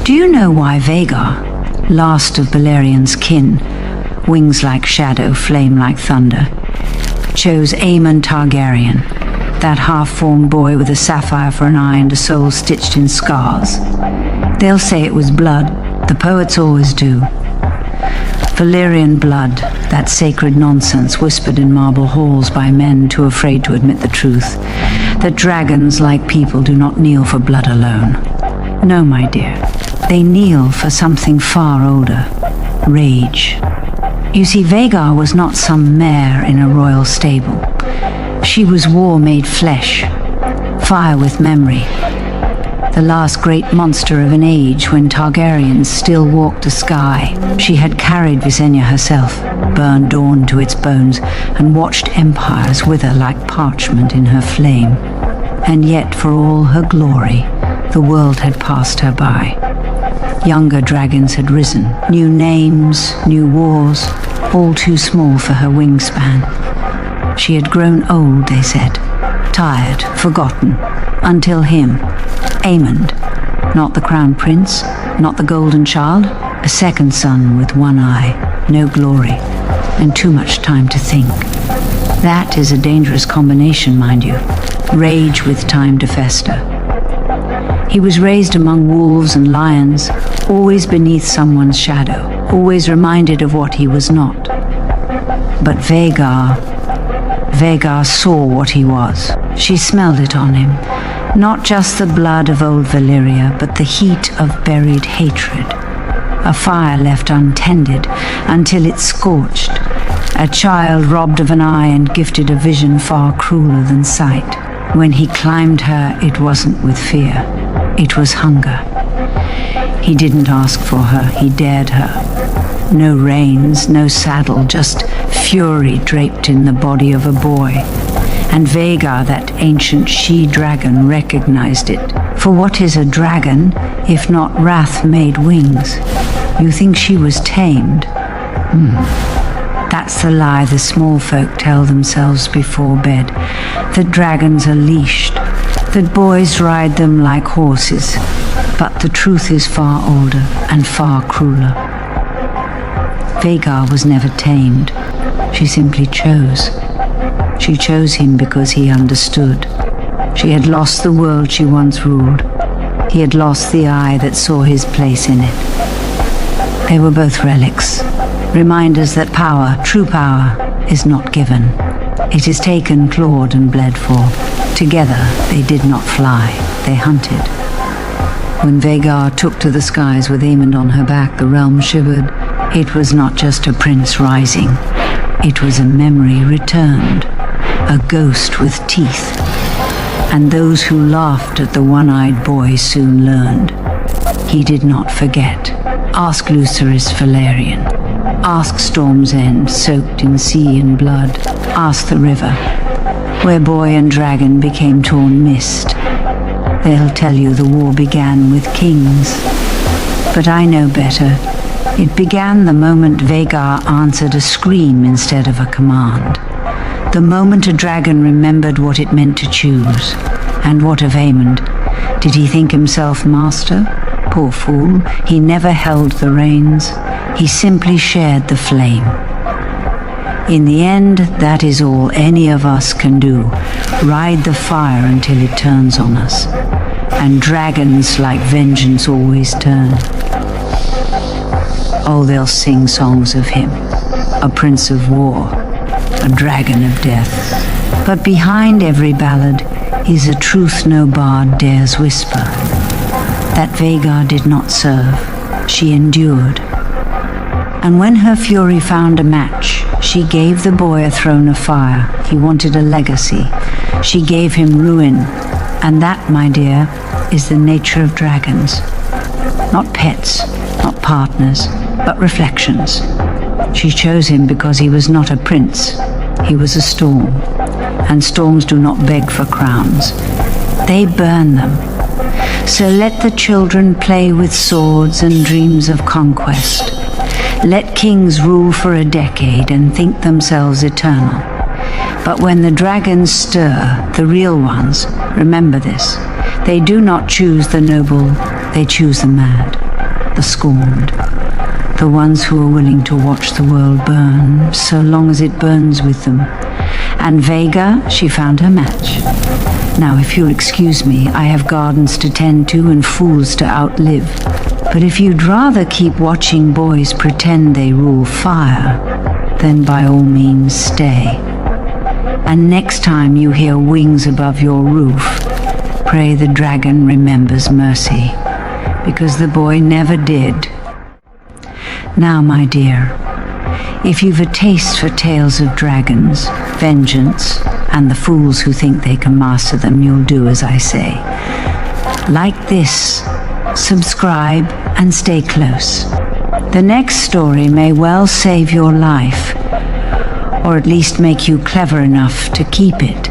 Do you know why Vhagar, last of Balerian's kin, wings like shadow, flame like thunder, chose Aemond Targaryen, that half-formed boy with a sapphire for an eye and a soul stitched in scars? They'll say it was blood. The poets always do. Valyrian blood, that sacred nonsense whispered in marble halls by men too afraid to admit the truth, that dragons, like people, do not kneel for blood alone. No, my dear, they kneel for something far older: rage. You see, Vhagar was not some mare in a royal stable. She was war made flesh, fire with memory. The last great monster of an age when Targaryens still walked the sky. She had carried Visenya herself, burned Dawn to its bones, and watched empires wither like parchment in her flame. And yet, for all her glory, the world had passed her by. Younger dragons had risen, new names, new wars, all too small for her wingspan. She had grown old, they said, tired, forgotten, until him, Aemond, not the crown prince, not the golden child, a second son with one eye, no glory, and too much time to think. That is a dangerous combination, mind you. Rage with time to fester. He was raised among wolves and lions, always beneath someone's shadow, always reminded of what he was not. But Vhagar saw what he was. She smelled it on him. Not just the blood of old Valyria, but the heat of buried hatred. A fire left untended until it scorched. A child robbed of an eye and gifted a vision far crueler than sight. When he climbed her, it wasn't with fear. It was hunger. He didn't ask for her, he dared her. No reins, no saddle, just fury draped in the body of a boy. And Vhagar, that ancient she-dragon, recognized it. For what is a dragon, if not wrath made wings? You think she was tamed? That's the lie the small folk tell themselves before bed. That dragons are leashed, that boys ride them like horses. But the truth is far older and far crueler. Vhagar was never tamed. She simply chose. She chose him because he understood. She had lost the world she once ruled. He had lost the eye that saw his place in it. They were both relics, reminders that power, true power, is not given. It is taken, clawed, and bled for. Together, they did not fly, they hunted. When Vhagar took to the skies with Aemond on her back, the realm shivered. It was not just a prince rising. It was a memory returned, a ghost with teeth. And those who laughed at the one-eyed boy soon learned. He did not forget. Ask Lucerys Valerian. Ask Storm's End, soaked in sea and blood. Ask the river, where boy and dragon became torn mist. They'll tell you the war began with kings. But I know better. It began the moment Vhagar answered a scream instead of a command. The moment a dragon remembered what it meant to choose. And what of Aemond? Did he think himself master? Poor fool, he never held the reins. He simply shared the flame. In the end, that is all any of us can do. Ride the fire until it turns on us. And dragons, like vengeance, always turn. Oh, they'll sing songs of him, a prince of war, a dragon of death. But behind every ballad is a truth no bard dares whisper. That Vhagar did not serve, she endured. And when her fury found a match, she gave the boy a throne of fire. He wanted a legacy. She gave him ruin. And that, my dear, is the nature of dragons. Not pets, not partners, but reflections. She chose him because he was not a prince. He was a storm. And storms do not beg for crowns. They burn them. So let the children play with swords and dreams of conquest. Let kings rule for a decade and think themselves eternal. But when the dragons stir, the real ones, remember this, they do not choose the noble, they choose the mad. the scorned, the ones who are willing to watch the world burn, so long as it burns with them. And Vhagar, she found her match. Now, if you'll excuse me, I have gardens to tend to and fools to outlive. But if you'd rather keep watching boys pretend they rule fire, then by all means stay. And next time you hear wings above your roof, pray the dragon remembers mercy, because the boy never did. Now, my dear, if you've a taste for tales of dragons, vengeance, and the fools who think they can master them, you'll do as I say. Like this, subscribe, and stay close. The next story may well save your life, or at least make you clever enough to keep it.